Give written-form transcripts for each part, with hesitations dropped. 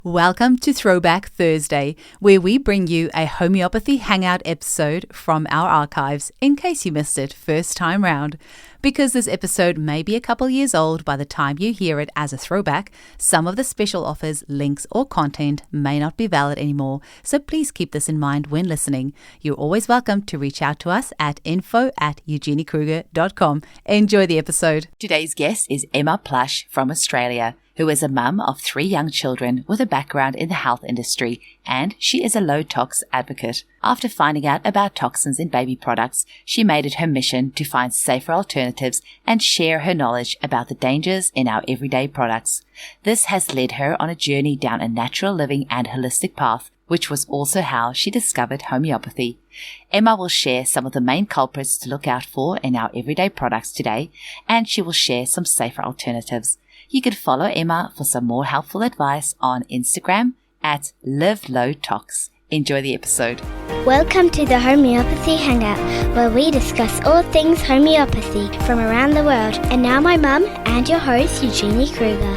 Welcome to Throwback Thursday, where we bring you a homeopathy hangout episode from our archives in case you missed it first time round. Because this episode may be a couple years old by the time you hear it as a throwback, some of the special offers, links, or content may not be valid anymore, so please keep this in mind when listening. You're always welcome to reach out to us at info@eugeniekruger.com. Enjoy the episode. Today's guest is Emma Plush from Australia, who is a mum of 3 young children with a background in the health industry, and she is a low tox advocate. After finding out about toxins in baby products, she made it her mission to find safer alternatives and share her knowledge about the dangers in our everyday products. This has led her on a journey down a natural living and holistic path, which was also how she discovered homeopathy. Emma will share some of the main culprits to look out for in our everyday products today, and she will share some safer alternatives. You can follow Emma for some more helpful advice on Instagram at livelowtox. Enjoy the episode. Welcome to the Homeopathy Hangout, where we discuss all things homeopathy from around the world. And now my mum and your host, Eugenie Kruger.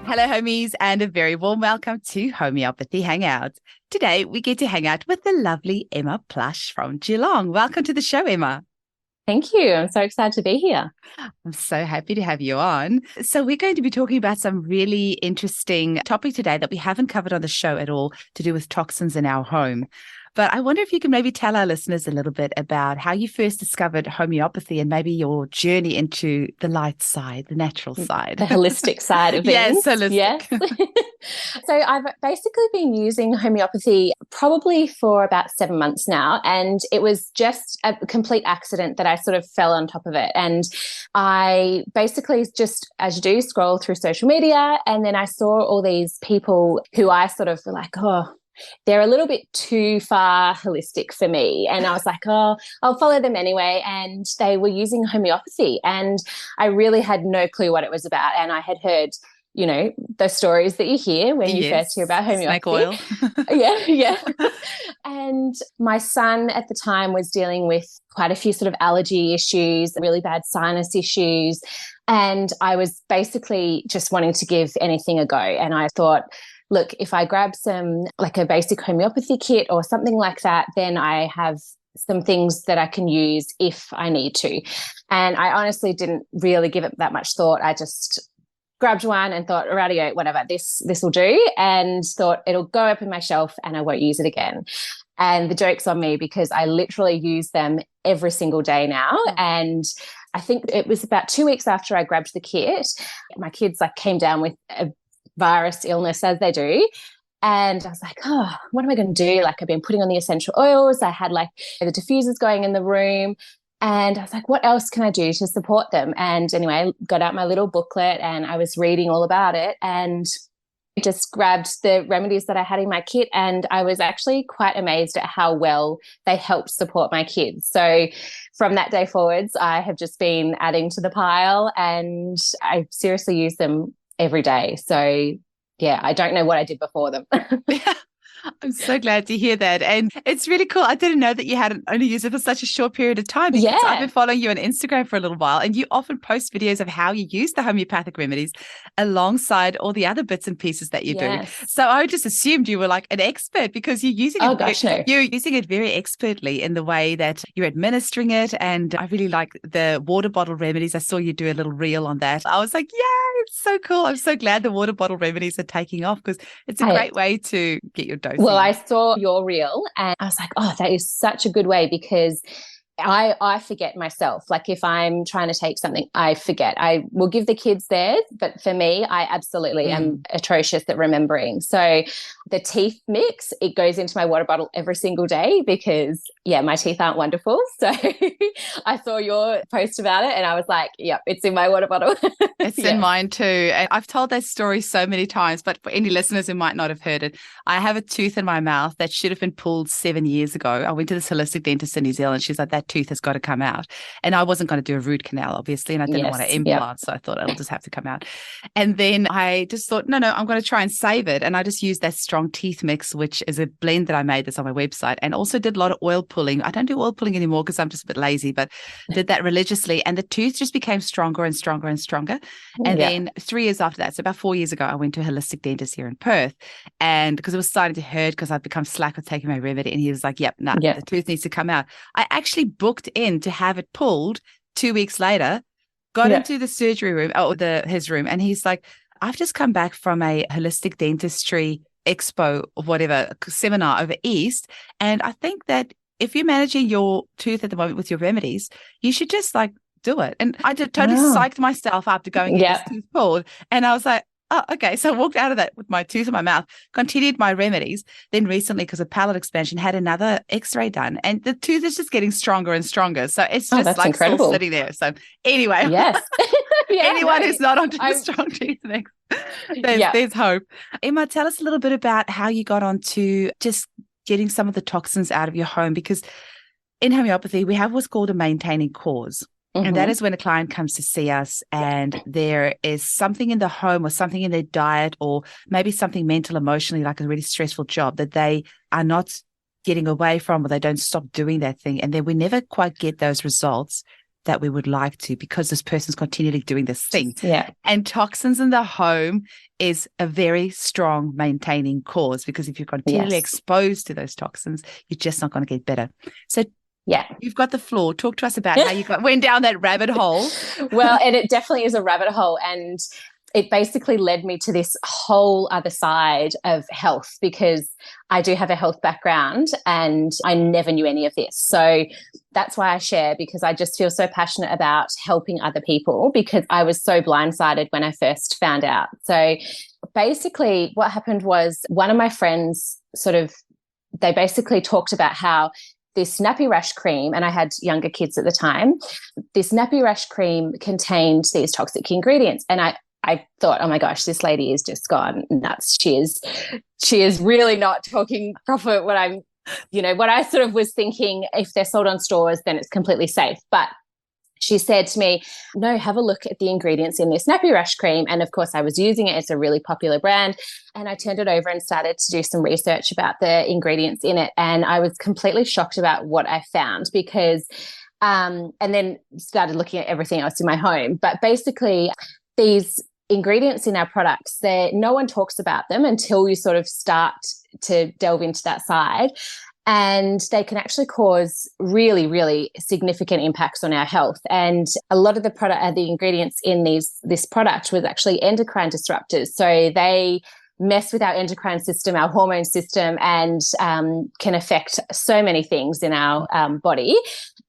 Hello, homies, and a very warm welcome to Homeopathy Hangout. Today, we get to hang out with the lovely Emma Plush from Geelong. Welcome to the show, Emma. Thank you. I'm so excited to be here. I'm so happy to have you on. So we're going to be talking about some really interesting topic today that we haven't covered on the show at all, to do with toxins in our home. But I wonder if you can maybe tell our listeners a little bit about how you first discovered homeopathy and maybe your journey into the light side, the natural side. The holistic side of things. Yes, holistic. Yes. So I've basically been using homeopathy probably for about 7 months now, and it was just a complete accident that I sort of fell on top of it. And I basically just, as you do, scroll through social media, and then I saw all these people who I sort of were like, oh, they're a little bit too far holistic for me. And I was like, oh, I'll follow them anyway. And they were using homeopathy. And I really had no clue what it was about. And I had heard, you know, the stories that you hear when you first hear about homeopathy. Snake oil. Yeah. And my son at the time was dealing with quite a few sort of allergy issues, really bad sinus issues. And I was basically just wanting to give anything a go. And I thought, look, if I grab some, like a basic homeopathy kit or something like that, then I have some things that I can use if I need to. And I honestly didn't really give it that much thought. I just grabbed one and thought, radio, whatever, this will do, and thought it'll go up in my shelf and I won't use it again. And the joke's on me because I literally use them every single day now. And I think it was about 2 weeks after I grabbed the kit, my kids came down with a virus illness, as they do. And I was like, oh, what am I going to do? I've been putting on the essential oils. I had the diffusers going in the room. And I was like, what else can I do to support them? And anyway, I got out my little booklet and I was reading all about it and just grabbed the remedies that I had in my kit. And I was actually quite amazed at how well they helped support my kids. So from that day forwards, I have just been adding to the pile, and I seriously use them every day. So yeah, I don't know what I did before them. I'm so glad to hear that. And it's really cool. I didn't know that you hadn't only used it for such a short period of time, because I've been following you on Instagram for a little while, and you often post videos of how you use the homeopathic remedies alongside all the other bits and pieces that you do. So I just assumed you were like an expert, because you're using it. You're using it very expertly in the way that you're administering it. And I really like the water bottle remedies. I saw you do a little reel on that. I was like, yeah, it's so cool. I'm so glad the water bottle remedies are taking off, because it's a great way to get your dose. Well, I saw your reel and I was like, oh, that is such a good way, because I forget myself. If I'm trying to take something, I forget. I will give the kids theirs, but for me, I absolutely am atrocious at remembering. So the teeth mix, it goes into my water bottle every single day because, my teeth aren't wonderful. So I saw your post about it and I was like, yep, it's in my water bottle. It's in mine too. And I've told that story so many times, but for any listeners who might not have heard it, I have a tooth in my mouth that should have been pulled 7 years ago. I went to this holistic dentist in New Zealand. She's like, that tooth has got to come out. And I wasn't going to do a root canal, obviously, and I didn't want to implant. So I thought it'll just have to come out. And then I just thought, no, I'm going to try and save it. And I just used that strong teeth mix, which is a blend that I made that's on my website, and also did a lot of oil pulling. I don't do oil pulling anymore because I'm just a bit lazy, but did that religiously. And the tooth just became stronger and stronger and stronger. And then 3 years after that, so about 4 years ago, I went to a holistic dentist here in Perth. And because it was starting to hurt because I'd become slack with taking my remedy. And he was like, the tooth needs to come out. I actually booked in to have it pulled 2 weeks later, got into the surgery room, his room. And he's like, I've just come back from a holistic dentistry expo or whatever seminar over East. And I think that if you're managing your tooth at the moment with your remedies, you should just like do it. And I just totally psyched myself up to go and get this tooth pulled. And I was like, oh, okay. So I walked out of that with my tooth in my mouth, continued my remedies. Then recently, because of palate expansion, had another x-ray done. And the tooth is just getting stronger and stronger. So it's just like incredible. Still sitting there. So anyway. Yes. Anyone who's not onto the strong teeth mix, there's hope. Emma, tell us a little bit about how you got onto just getting some of the toxins out of your home, because in homeopathy, we have what's called a maintaining cause. And that is when a client comes to see us and there is something in the home or something in their diet or maybe something mental, emotionally, like a really stressful job that they are not getting away from, or they don't stop doing that thing. And then we never quite get those results that we would like to, because this person's continually doing this thing. Yeah. And toxins in the home is a very strong maintaining cause, because if you're continually exposed to those toxins, you're just not going to get better. So you've got the floor. Talk to us about how you went down that rabbit hole. Well, and it definitely is a rabbit hole. And it basically led me to this whole other side of health, because I do have a health background and I never knew any of this. So that's why I share, because I just feel so passionate about helping other people, because I was so blindsided when I first found out. So basically what happened was one of my friends they basically talked about how this nappy rash cream, and I had younger kids at the time, this nappy rash cream contained these toxic ingredients. And I thought, oh my gosh, this lady is just gone nuts. She is really not talking proper what I sort of was thinking. If they're sold on stores, then it's completely safe. But she said to me, no, have a look at the ingredients in this nappy rash cream. And of course I was using it. It's a really popular brand. And I turned it over and started to do some research about the ingredients in it. And I was completely shocked about what I found, because, and then started looking at everything else in my home. But basically these ingredients in our products, no one talks about them until you sort of start to delve into that side. And they can actually cause really, really significant impacts on our health. And a lot of the ingredients in this product was actually endocrine disruptors. So they mess with our endocrine system, our hormone system, and can affect so many things in our body.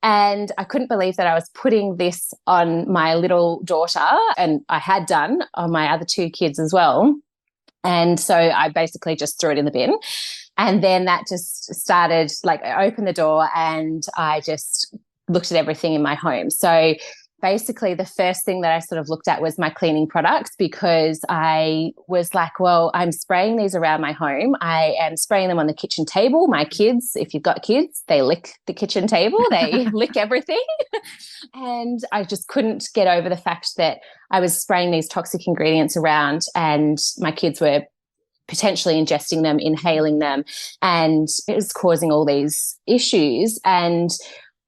And I couldn't believe that I was putting this on my little daughter, and I had done on my other two kids as well. And so I basically just threw it in the bin. And then that just started, I opened the door and I just looked at everything in my home. So basically the first thing that I sort of looked at was my cleaning products, because I was like, well, I'm spraying these around my home. I am spraying them on the kitchen table. My kids, if you've got kids, they lick the kitchen table, they lick everything. And I just couldn't get over the fact that I was spraying these toxic ingredients around and my kids were potentially ingesting them, inhaling them, and it was causing all these issues. And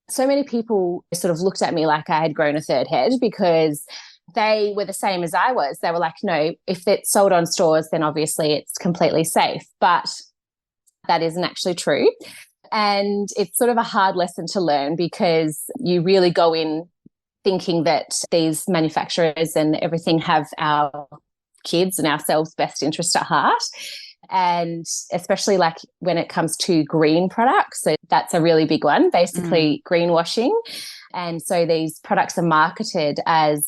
so many people sort of looked at me like I had grown a third head, because they were the same as I was. They were like, no, if it's sold on stores, then obviously it's completely safe. But that isn't actually true. And it's sort of a hard lesson to learn, because you really go in thinking that these manufacturers and everything have our kids and ourselves' best interest at heart. And especially when it comes to green products, so that's a really big one, basically greenwashing. And so these products are marketed as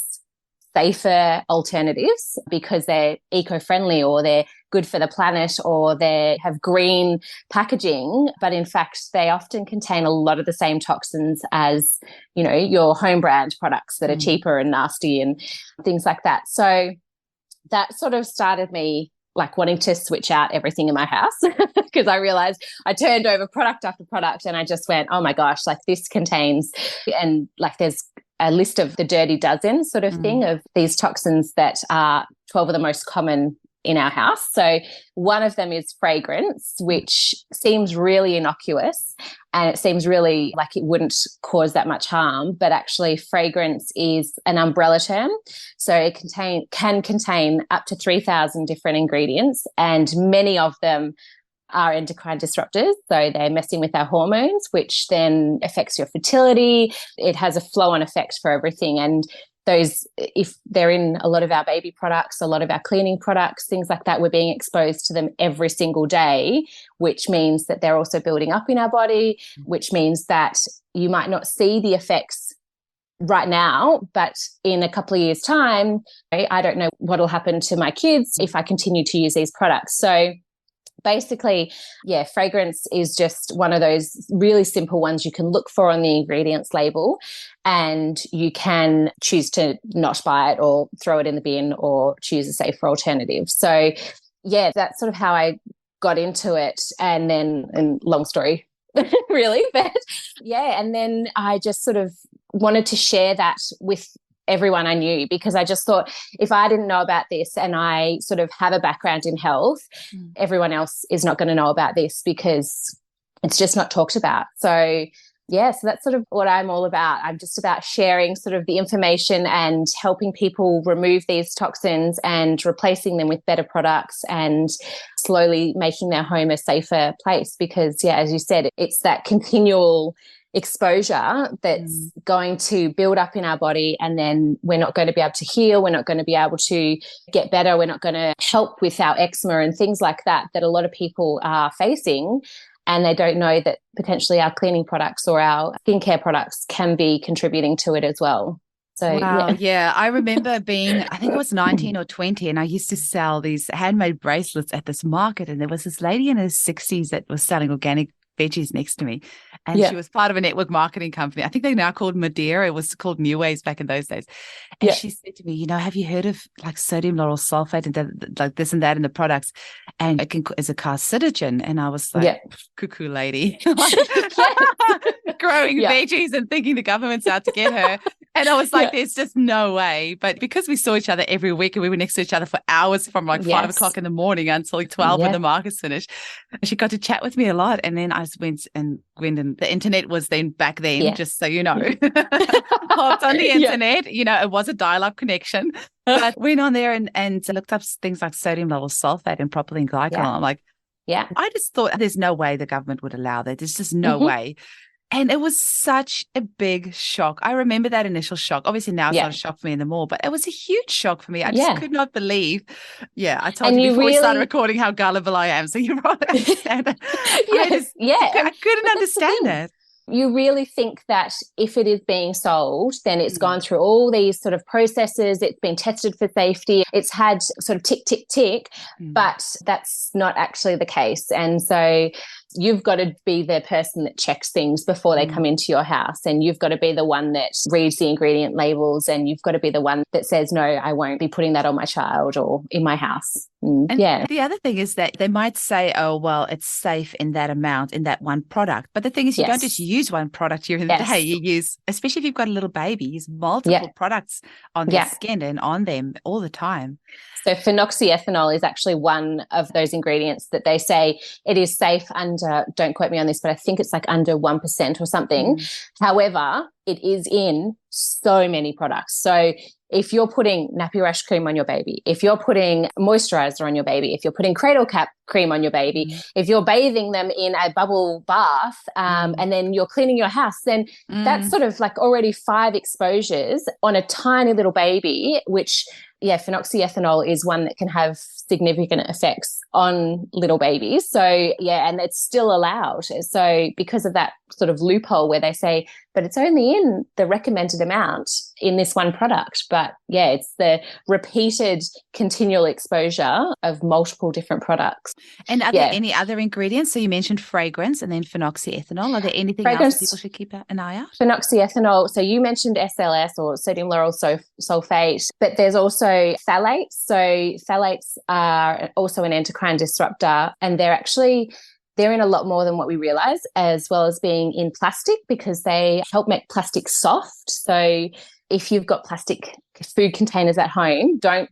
safer alternatives because they're eco-friendly or they're good for the planet or they have green packaging. But in fact, they often contain a lot of the same toxins as, your home brand products that are cheaper and nasty and things like that. So that sort of started me like wanting to switch out everything in my house because I realized I turned over product after product and I just went, oh my gosh, like this contains, and like there's a list of the dirty dozen sort of thing of these toxins that are 12 of the most common in our house. So one of them is fragrance, which seems really innocuous and it seems really like it wouldn't cause that much harm, but actually fragrance is an umbrella term. So it can contain up to 3,000 different ingredients, and many of them are endocrine disruptors. So they're messing with our hormones, which then affects your fertility. It has a flow-on effect for everything. And those, if they're in a lot of our baby products, a lot of our cleaning products, things like that, we're being exposed to them every single day, which means that they're also building up in our body, which means that you might not see the effects right now, but in a couple of years' time, I don't know what will happen to my kids if I continue to use these products. So basically, yeah, fragrance is just one of those really simple ones you can look for on the ingredients label, and you can choose to not buy it or throw it in the bin or choose a safer alternative. So yeah, that's sort of how I got into it. And then, and long story really, but yeah, and then I just sort of wanted to share that with everyone I knew, because I just thought if I didn't know about this and I sort of have a background in health, everyone else is not going to know about this because it's just not talked about. So yeah, so that's sort of what I'm all about. I'm just about sharing sort of the information and helping people remove these toxins and replacing them with better products and slowly making their home a safer place, because yeah, as you said, it's that continual exposure that's going to build up in our body, and then we're not going to be able to heal, we're not going to be able to get better, we're not going to help with our eczema and things like that a lot of people are facing, and they don't know that potentially our cleaning products or our skincare products can be contributing to it as well. So wow, yeah. I remember being, I think I was 19 or 20, and I used to sell these handmade bracelets at this market, and there was this lady in her 60s that was selling organic veggies next to me, and she was part of a network marketing company. I think they're now called Madeira. It was called New Ways back in those days. And she said to me, you know, have you heard of like sodium lauryl sulfate and like this and that in the products, and it is a carcinogen? And I was like, cuckoo lady, growing veggies and thinking the government's out to get her. And I was like, there's just no way. But because we saw each other every week and we were next to each other for hours from like 5 o'clock in the morning until like 12 when the market's finished, she got to chat with me a lot. And then I went and the internet was then back then, just so you know, hopped on the internet, you know, it was a dial-up connection. But went on there and looked up things like sodium lauryl sulfate and propylene glycol. I'm like, I just thought there's no way the government would allow that. There's just no way. And it was such a big shock. I remember that initial shock. Obviously now it's not a shock for me anymore, but it was a huge shock for me. I just could not believe. Yeah, I told you before we started recording how gullible I am, so you probably understand it. I couldn't understand it. You really think that if it is being sold, then it's gone through all these sort of processes, it's been tested for safety, it's had sort of tick, tick, tick, but that's not actually the case. And so you've got to be the person that checks things before they come into your house, and you've got to be the one that reads the ingredient labels, and you've got to be the one that says, no, I won't be putting that on my child or in my house. And the other thing is that they might say, oh, well, it's safe in that amount, in that one product. But the thing is, you don't just use one product during the day. You use, especially if you've got a little baby, use multiple products on their skin and on them all the time. So phenoxyethanol is actually one of those ingredients that they say it is safe under, don't quote me on this, but I think it's like under 1% or something. However, it is in so many products. So if you're putting nappy rash cream on your baby, if you're putting moisturizer on your baby, if you're putting cradle cap cream on your baby, if you're bathing them in a bubble bath and then you're cleaning your house, then that's sort of like already 5 exposures on a tiny little baby, which phenoxyethanol is one that can have significant effects on little babies. So, and it's still allowed. So because of that sort of loophole where they say but it's only in the recommended amount in this one product. But yeah, it's the repeated continual exposure of multiple different products. And are there any other ingredients? So you mentioned fragrance and then phenoxyethanol. Are there anything else people should keep an eye out? Phenoxyethanol. So you mentioned SLS, or sodium lauryl sulfate, but there's also phthalates. So phthalates are also an endocrine disruptor, and they're in a lot more than what we realize, as well as being in plastic, because they help make plastic soft. So if you've got plastic food containers at home, don't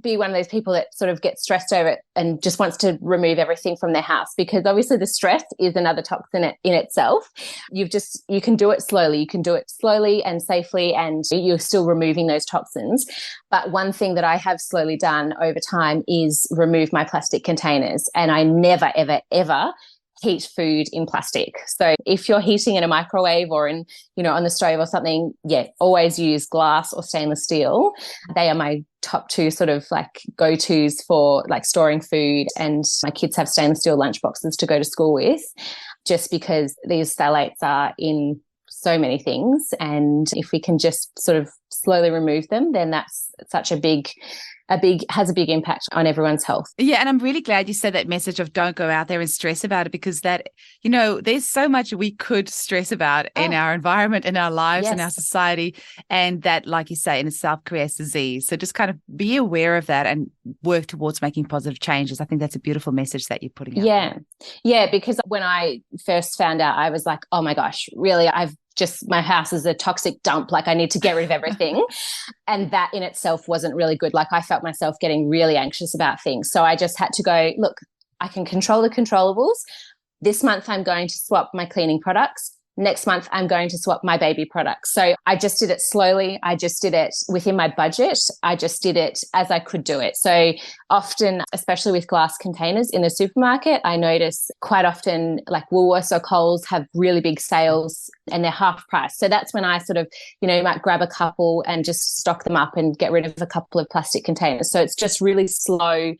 be one of those people that sort of gets stressed over it and just wants to remove everything from their house, because obviously the stress is another toxin in itself. You can do it slowly. You can do it slowly and safely, and you're still removing those toxins. But one thing that I have slowly done over time is remove my plastic containers, and I never, ever, ever heat food in plastic. So if you're heating in a microwave or on the stove or something, always use glass or stainless steel. They are my top two sort of like go-tos for like storing food, and my kids have stainless steel lunch boxes to go to school with, just because these phthalates are in so many things, and if we can just sort of slowly remove them, then that's such a big impact on everyone's health. Yeah, and I'm really glad you said that message of don't go out there and stress about it, because that, there's so much we could stress about in our environment, in our lives, in our society, and that, like you say, in itself creates disease. So just kind of be aware of that and work towards making positive changes. I think that's a beautiful message that you're putting out. Yeah, because when I first found out, I was like, oh my gosh, really, my house is a toxic dump. Like, I need to get rid of everything. And that in itself wasn't really good. Like, I felt myself getting really anxious about things. So I just had to go, look, I can control the controllables. This month I'm going to swap my cleaning products. Next month, I'm going to swap my baby products. So I just did it slowly. I just did it within my budget. I just did it as I could do it. So often, especially with glass containers in the supermarket, I notice quite often like Woolworths or Coles have really big sales and they're half price. So that's when I sort of, might grab a couple and just stock them up and get rid of a couple of plastic containers. So it's just really slow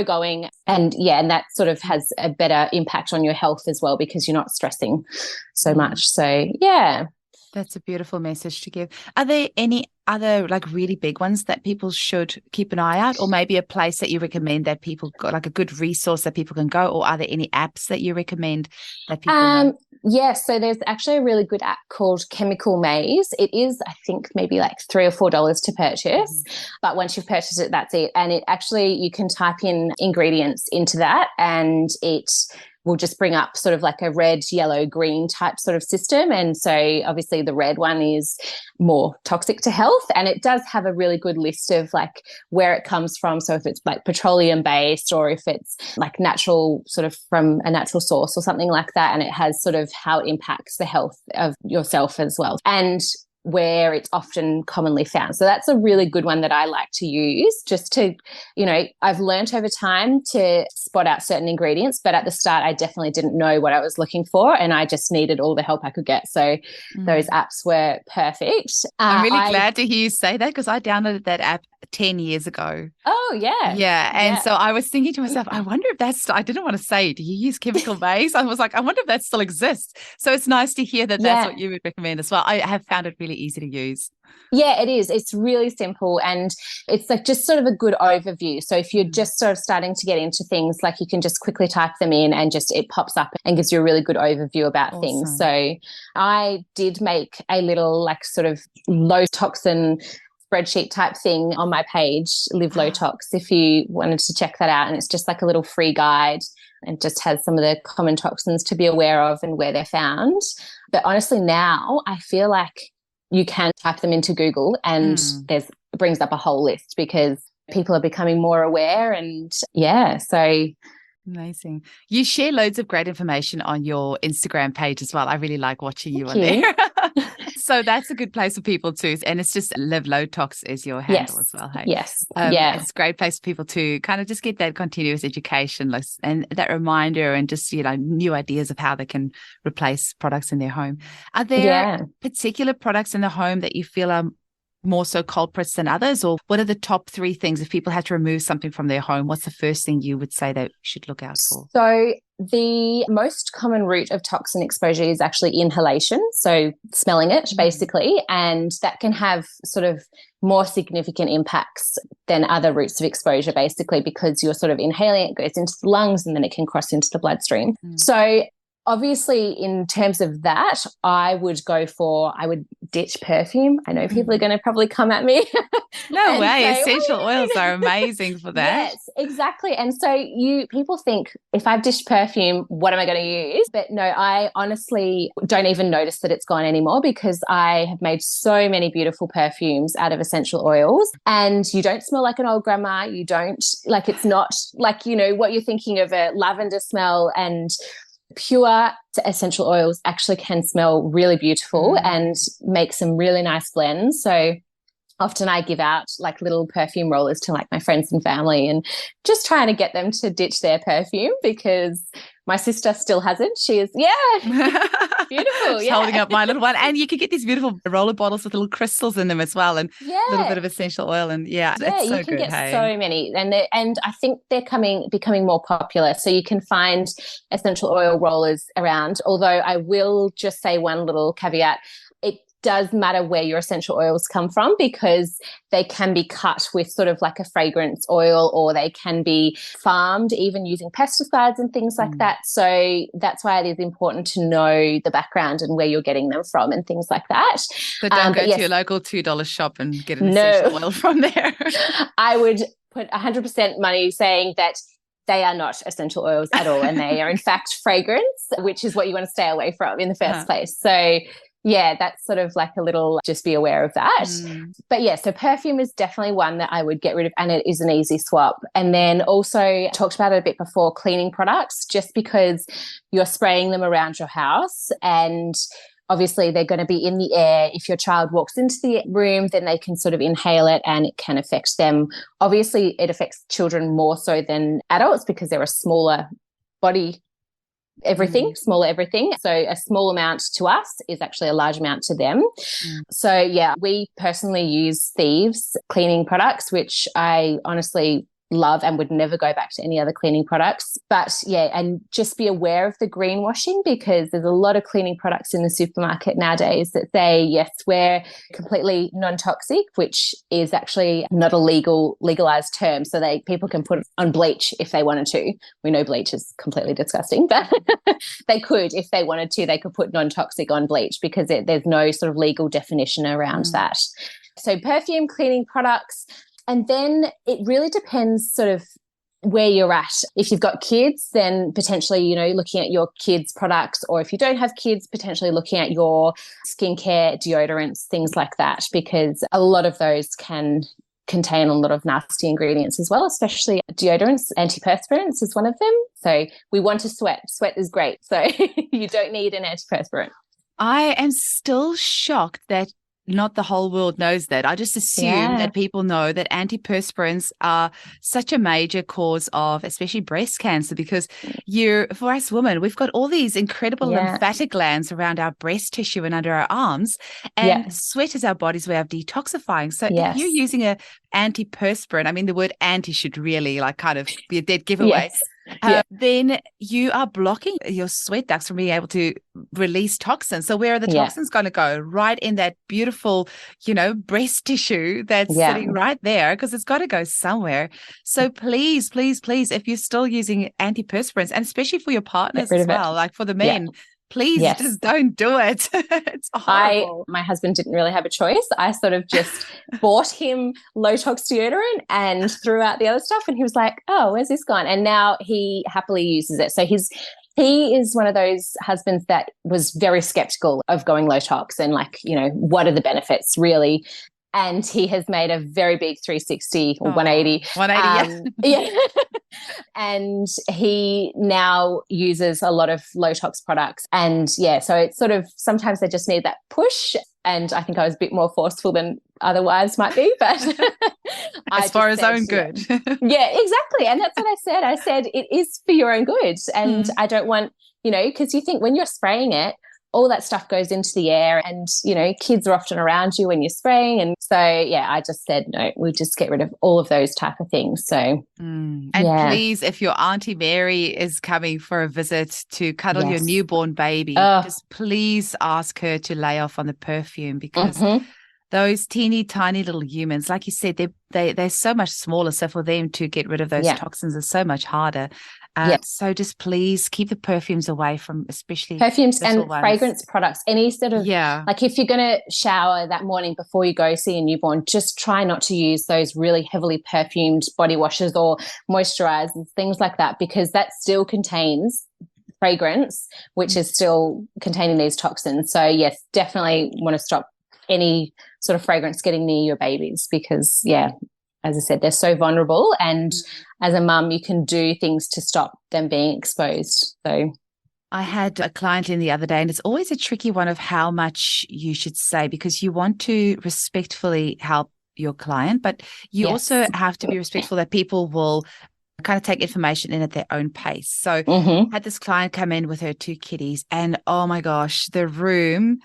going, and that sort of has a better impact on your health as well, because you're not stressing so much. So that's a beautiful message to give. Are there any other like really big ones that people should keep an eye out, or maybe a place that you recommend that people got, like a good resource that people can go, or are there any apps that you recommend that people know? Yes, so there's actually a really good app called Chemical Maze. It is, I think, maybe like $3 or $4 to purchase, but once you've purchased it, that's it. And it actually, you can type in ingredients into that, and it will just bring up sort of like a red, yellow, green type sort of system. And so obviously the red one is more toxic to health, and it does have a really good list of like where it comes from. So if it's like petroleum based, or if it's like natural, sort of from a natural source or something like that, and it has sort of how it impacts the health of yourself as well, and where it's often commonly found. So that's a really good one that I like to use, just to, I've learned over time to spot out certain ingredients, but at the start I definitely didn't know what I was looking for, and I just needed all the help I could get. So those apps were perfect. I'm really glad to hear you say that, because I downloaded that app 10 years ago. Oh, yeah. Yeah. And so I was thinking to myself, I wonder if I didn't want to say, do you use Chemical Maze? I was like, I wonder if that still exists. So it's nice to hear that that's what you would recommend as well. I have found it really easy to use. Yeah, it is. It's really simple, and it's like just sort of a good overview. So if you're just sort of starting to get into things, like you can just quickly type them in and just it pops up and gives you a really good overview about things. So I did make a little like sort of low toxin spreadsheet type thing on my page, Live Low Tox, if you wanted to check that out. And it's just like a little free guide, and just has some of the common toxins to be aware of and where they're found. But honestly, now I feel like you can type them into Google and it brings up a whole list, because people are becoming more aware. And so amazing. You share loads of great information on your Instagram page as well. I really like watching you on there. So that's a good place for people too. And it's just Live Low Tox is your handle as well. Hey? Yes. It's a great place for people to kind of just get that continuous education and that reminder, and just, new ideas of how they can replace products in their home. Are there particular products in the home that you feel are more so culprits than others, or what are the top 3 things if people had to remove something from their home? What's the first thing you would say they should look out for? So The most common route of toxin exposure is actually inhalation, so smelling it basically, and that can have sort of more significant impacts than other routes of exposure basically, because you're sort of inhaling, it goes into the lungs and then it can cross into the bloodstream. So obviously, in terms of that, I would ditch perfume. I know people are going to probably come at me. No way. Essential oils are amazing for that. Yes, exactly. And so people think, if I've ditched perfume, what am I going to use? But no, I honestly don't even notice that it's gone anymore, because I have made so many beautiful perfumes out of essential oils, and you don't smell like an old grandma. You don't, like, it's not like, what you're thinking of, a lavender smell, and pure essential oils actually can smell really beautiful and make some really nice blends. So often I give out like little perfume rollers to like my friends and family, and just trying to get them to ditch their perfume, because my sister still hasn't. She is, beautiful. She's holding up my little one. And you can get these beautiful roller bottles with little crystals in them as well, and a little bit of essential oil. And it's so you can good, get so many. And I think they're becoming more popular. So you can find essential oil rollers around, although I will just say one little caveat. Does matter where your essential oils come from, because they can be cut with sort of like a fragrance oil, or they can be farmed even using pesticides and things like that. So that's why it is important to know the background and where you're getting them from and things like that. So don't go to your local $2 shop and get an essential oil from there. I would put 100% money saying that they are not essential oils at all, and they are in fact fragrance, which is what you want to stay away from in the first place. So that's sort of like a little, just be aware of that. But so perfume is definitely one that I would get rid of, and it is an easy swap. And then also, talked about it a bit before, cleaning products, just because you're spraying them around your house, and obviously they're going to be in the air. If your child walks into the room, then they can sort of inhale it, and it can affect them. Obviously it affects children more so than adults, because they're a smaller body, smaller everything. So a small amount to us is actually a large amount to them. So we personally use Thieves cleaning products, which I honestly love and would never go back to any other cleaning products. But and just be aware of the greenwashing, because there's a lot of cleaning products in the supermarket nowadays that say, yes, we're completely non-toxic, which is actually not a legalized term. So people can put it on bleach if they wanted to. We know bleach is completely disgusting, but they could, if they wanted to, they could put non-toxic on bleach, because there's no sort of legal definition around that. So perfume, cleaning products. And then it really depends sort of where you're at. If you've got kids, then potentially, looking at your kids' products, or if you don't have kids, potentially looking at your skincare, deodorants, things like that, because a lot of those can contain a lot of nasty ingredients as well, especially deodorants. Antiperspirants is one of them. So we want to sweat. Sweat is great. So you don't need an antiperspirant. I am still shocked that not the whole world knows that. I just assume that people know that antiperspirants are such a major cause of especially breast cancer, because for us women, we've got all these incredible lymphatic glands around our breast tissue and under our arms, and sweat is our body's way of detoxifying. So if you're using a antiperspirant, I mean, the word anti should really kind of be a dead giveaway. Then you are blocking your sweat ducts from being able to release toxins. So where are the toxins going to go? Right in that beautiful, breast tissue that's sitting right there, because it's got to go somewhere. So please, please, please, if you're still using antiperspirants, and especially for your partners as well, like for the men, please just don't do it. It's horrible. My husband didn't really have a choice. I sort of just bought him low tox deodorant and threw out the other stuff, and he was like, oh, where's this gone? And now he happily uses it. So he is one of those husbands that was very skeptical of going low tox and what are the benefits really? And he has made a very big 360 or 180. 180, And he now uses a lot of low tox products. And so it's sort of, sometimes they just need that push. And I think I was a bit more forceful than other wives might be, but as far as own good. Exactly. And that's what I said. I said, it is for your own good. And I don't want, because you think when you're spraying it, all that stuff goes into the air, and, kids are often around you when you're spraying. And so, I just said, no, we'll just get rid of all of those type of things. So, And please, if your Auntie Mary is coming for a visit to cuddle your newborn baby, just please ask her to lay off on the perfume, because those teeny tiny little humans, like you said, they're so much smaller. So for them to get rid of those toxins is so much harder. So just please keep the perfumes away from, especially perfumes and ones. Fragrance products. Any sort of, like if you're going to shower that morning before you go see a newborn, just try not to use those really heavily perfumed body washes or moisturizers, things like that, because that still contains fragrance, which is still containing these toxins. So yes, definitely want to stop any sort of fragrance getting near your babies, because as I said, they're so vulnerable, and as a mum, you can do things to stop them being exposed. So I had a client in the other day, and it's always a tricky one of how much you should say, because you want to respectfully help your client, but you also have to be respectful that people will kind of take information in at their own pace. So I had this client come in with her 2 kitties, and oh my gosh, the room,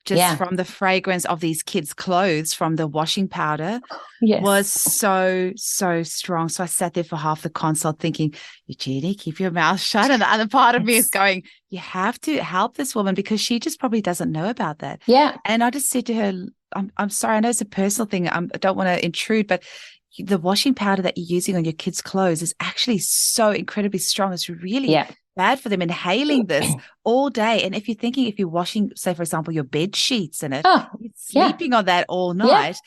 just from the fragrance of these kids' clothes, from the washing powder, was so, so strong. So I sat there for half the consult thinking, Eugenie, keep your mouth shut. And the other part of me is going, you have to help this woman, because she just probably doesn't know about that. Yeah. And I just said to her, I'm sorry, I know it's a personal thing. I don't want to intrude, but the washing powder that you're using on your kids' clothes is actually so incredibly strong. It's really bad for them inhaling this all day. And if you're washing, say, for example, your bed sheets in it, you're sleeping on that all night.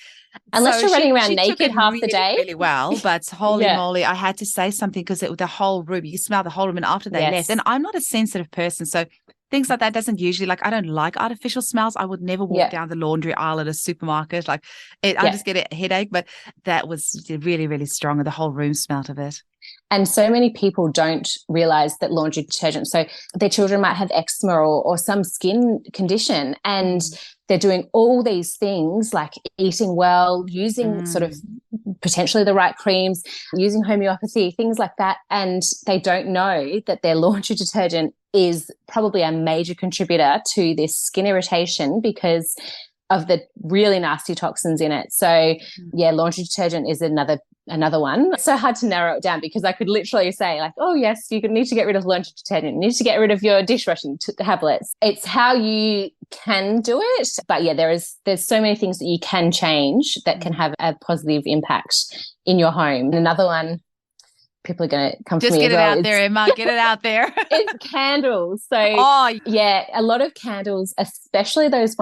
Unless you're running around naked half the day. Really well, but holy moly, I had to say something, because the whole room, you smell the whole room, and after they left. And I'm not a sensitive person, so things like that doesn't usually, like, I don't like artificial smells. I would never walk down the laundry aisle at a supermarket. Like, I just get a headache. But that was really, really strong, and the whole room smelled of it. And so many people don't realize that laundry detergent, so their children might have eczema or some skin condition, and they're doing all these things like eating well, using sort of potentially the right creams, using homeopathy, things like that. And they don't know that their laundry detergent is probably a major contributor to this skin irritation, because of the really nasty toxins in it. So laundry detergent is another one. It's so hard to narrow it down, because I could literally say, like, oh yes, you need to get rid of laundry detergent, you need to get rid of your dishwashing tablets. It's how you can do it. But there's so many things that you can change that can have a positive impact in your home. And another one, people are going to come to me. Just get it out there, Emma. Get it out there. It's candles. So, a lot of candles, especially those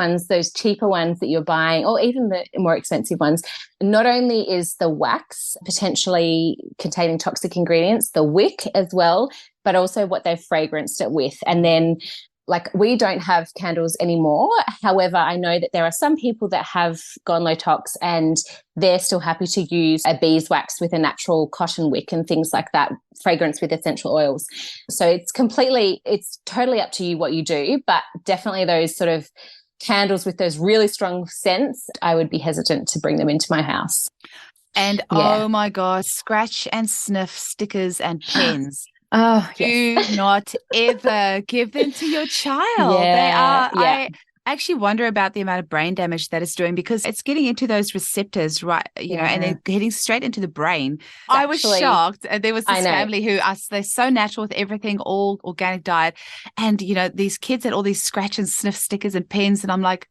cheaper ones that you're buying, or even the more expensive ones. Not only is the wax potentially containing toxic ingredients, the wick as well, but also what they've fragranced it with. And then, like, we don't have candles anymore. However, I know that there are some people that have gone low tox, and they're still happy to use a beeswax with a natural cotton wick and things like that, fragrance with essential oils. So it's totally up to you what you do, but definitely those sort of candles with those really strong scents, I would be hesitant to bring them into my house. And oh my God, scratch and sniff stickers and pens. Oh, do not ever give them to your child. I actually wonder about the amount of brain damage that it's doing, because it's getting into those receptors, right? You know, and they're getting straight into the brain. I was shocked. And there was this family who they're so natural with everything, all organic diet. And, these kids had all these scratch and sniff stickers and pens. And I'm like,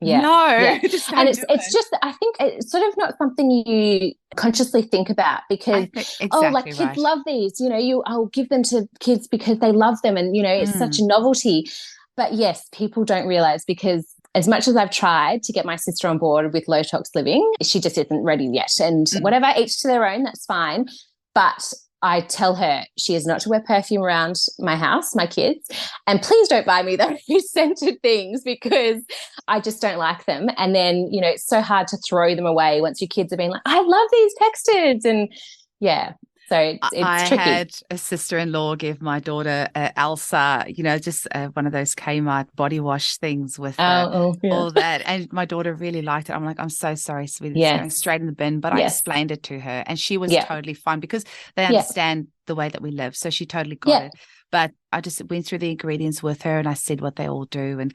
and it's just, I think it's sort of not something you consciously think about, because kids love these, I'll give them to kids because they love them, and it's such a novelty. But yes, people don't realize, because as much as I've tried to get my sister on board with low tox living, she just isn't ready yet. And whatever, each to their own, that's fine. But I tell her she is not to wear perfume around my house, my kids, and please don't buy me those scented things, because I just don't like them. And then, it's so hard to throw them away once your kids have been like, I love these textures. And so it's tricky. I had a sister-in-law give my daughter Elsa, just one of those Kmart body wash things with all that. And my daughter really liked it. I'm like, I'm so sorry, sweetie. It's going straight in the bin. But I explained it to her, and she was totally fine, because they understand the way that we live. So she totally got Yeah. it. But I just went through the ingredients with her and I said what they all do. And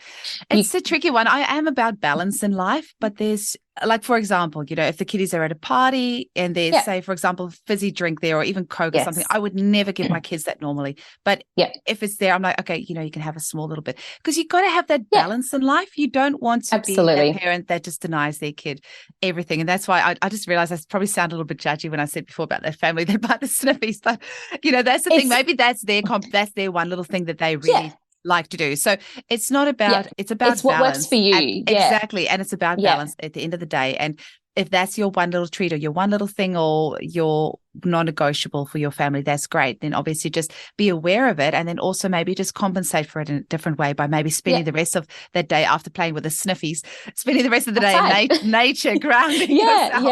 it's a tricky one. I am about balance in life, but there's, like, for example, you know, if the kiddies are at a party and there's, say, for example, fizzy drink there or even Coke or something, I would never give my kids that normally. But if it's there, I'm like, okay, you know, you can have a small little bit, because you've got to have that balance in life. You don't want to be that parent that just denies their kid everything. And that's why I just realized I probably sound a little bit judgy when I said before about their family that buy the sniffies. But, you know, that's the thing. Maybe that's their one little thing that they really like to do. So it's not about, it's about it's what balance. Works for you. Exactly. And it's about balance at the end of the day. And if that's your one little treat or your one little thing or your non-negotiable for your family, that's great. Then obviously just be aware of it, and then also maybe just compensate for it in a different way by maybe spending the rest of that day after playing with the sniffies, spending the rest of the day in nature, grounding yourself.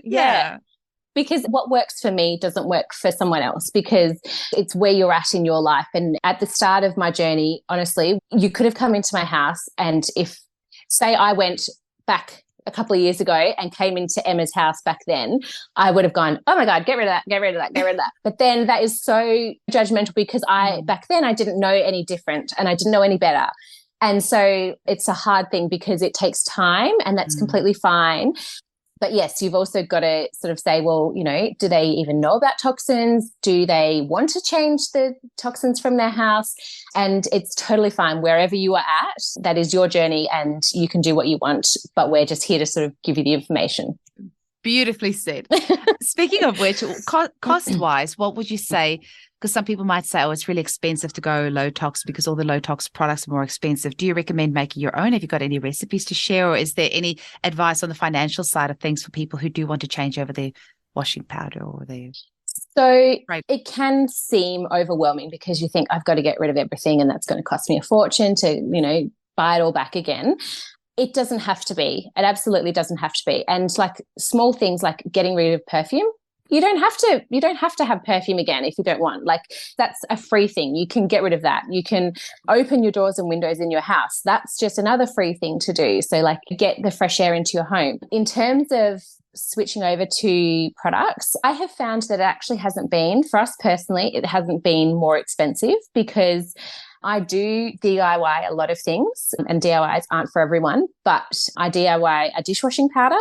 Yeah. Because what works for me doesn't work for someone else, because it's where you're at in your life. And at the start of my journey, honestly, you could have come into my house, and if, say, I went back a couple of years ago and came into Emma's house back then, I would have gone, oh my God, get rid of that, get rid of that, get rid of that. But then that is so judgmental, because back then I didn't know any different and I didn't know any better. And so it's a hard thing because it takes time, and that's completely fine. But yes, you've also got to sort of say, well, you know, do they even know about toxins? Do they want to change the toxins from their house? And it's totally fine wherever you are at. That is your journey and you can do what you want. But we're just here to sort of give you the information. Beautifully said. Speaking of which, cost-wise, what would you say? Because some people might say, oh, it's really expensive to go low tox because all the low tox products are more expensive. Do you recommend making your own? Have you got any recipes to share? Or is there any advice on the financial side of things for people who do want to change over their washing powder or their... So it can seem overwhelming because you think, I've got to get rid of everything and that's going to cost me a fortune to, you know, buy it all back again. It doesn't have to be. It absolutely doesn't have to be. And like small things like getting rid of perfume, you don't have to have perfume again if you don't want. Like, that's a free thing. You can get rid of that. You can open your doors and windows in your house. That's just another free thing to do. So like, get the fresh air into your home. In terms of switching over to products, I have found that it actually hasn't been, for us personally, it hasn't been more expensive, because I do DIY a lot of things, and DIYs aren't for everyone, but I DIY a dishwashing powder.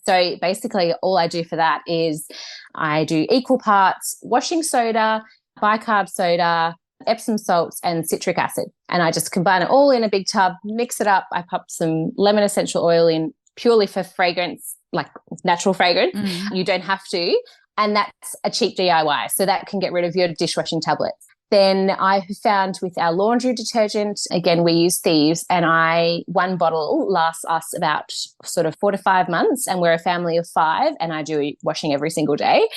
So basically all I do for that is I do equal parts washing soda, bicarb soda, Epsom salts and citric acid. And I just combine it all in a big tub, mix it up. I pop some lemon essential oil in purely for fragrance, like natural fragrance. You don't have to. And that's a cheap DIY. So that can get rid of your dishwashing tablets. Then I have found with our laundry detergent, again, we use Thieves, and one bottle lasts us about sort of 4 to 5 months, and we're a family of 5, and I do washing every single day.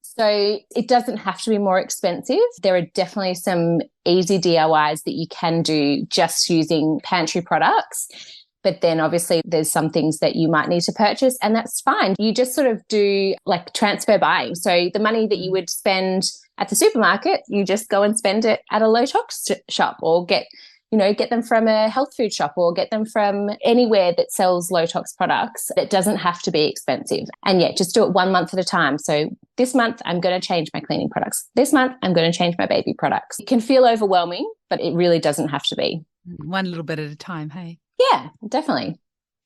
So it doesn't have to be more expensive. There are definitely some easy DIYs that you can do just using pantry products. But then obviously there's some things that you might need to purchase, and that's fine. You just sort of do like transfer buying. So the money that you would spend at the supermarket, you just go and spend it at a low tox shop, or get them from a health food shop, or get them from anywhere that sells low tox products. It doesn't have to be expensive. And just do it 1 month at a time. So this month I'm going to change my cleaning products. This month I'm going to change my baby products. It can feel overwhelming, but it really doesn't have to be. One little bit at a time, hey? Yeah, definitely.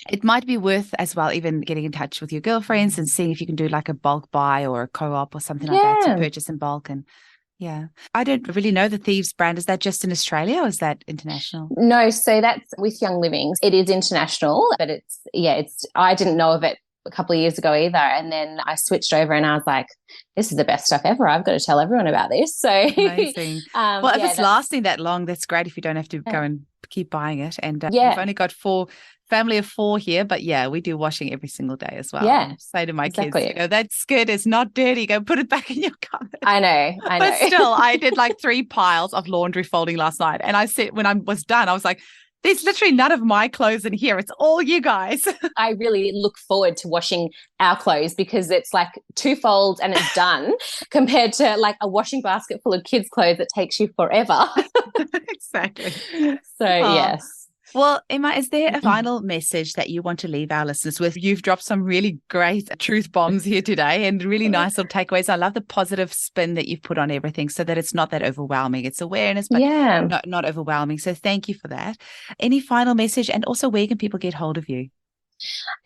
It might be worth as well even getting in touch with your girlfriends and seeing if you can do like a bulk buy or a co-op or something like that to purchase in bulk. And I don't really know the Thieves brand. Is that just in Australia or is that international? No, so that's with Young Livings. It is international, but I didn't know of it a couple of years ago either. And then I switched over and I was like, this is the best stuff ever. I've got to tell everyone about this. So amazing. Well, if it's lasting that long, that's great if you don't have to go and keep buying it. And we've only got family of 4 here, but we do washing every single day as well. I say to my kids, that skirt is not dirty, go put it back in your cupboard. I know. But still, I did like 3 piles of laundry folding last night, and I said when I was done, I was like, there's literally none of my clothes in here. It's all you guys. I really look forward to washing our clothes because it's like 2 folds and it's done, compared to like a washing basket full of kids' clothes that takes you forever. Exactly. So yes. Well, Emma, is there a final message that you want to leave our listeners with? You've dropped some really great truth bombs here today and really nice little takeaways. I love the positive spin that you've put on everything so that it's not that overwhelming. It's awareness, but not overwhelming. So thank you for that. Any final message? And also, where can people get hold of you?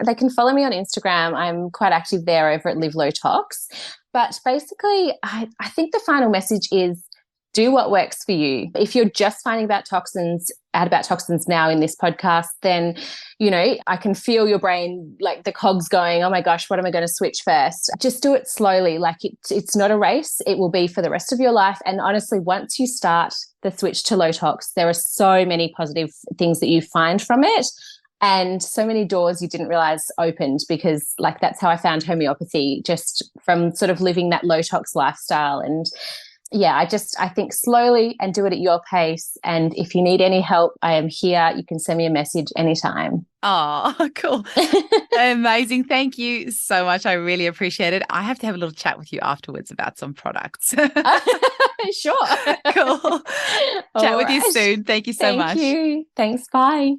They can follow me on Instagram. I'm quite active there over at Live Low Tox. But basically, I think the final message is do what works for you. If you're just finding out about toxins now in this podcast, then, I can feel your brain, like the cogs going, oh my gosh, what am I going to switch first? Just do it slowly. Like it's not a race. It will be for the rest of your life. And honestly, once you start the switch to low tox, there are so many positive things that you find from it. And so many doors you didn't realize opened, because like that's how I found homeopathy, just from sort of living that low tox lifestyle. And yeah, I think slowly and do it at your pace. And if you need any help, I am here. You can send me a message anytime. Oh, cool. Amazing. Thank you so much. I really appreciate it. I have to have a little chat with you afterwards about some products. Sure. Cool. Chat with you soon. Thank you so much. Thank you. Thanks. Bye.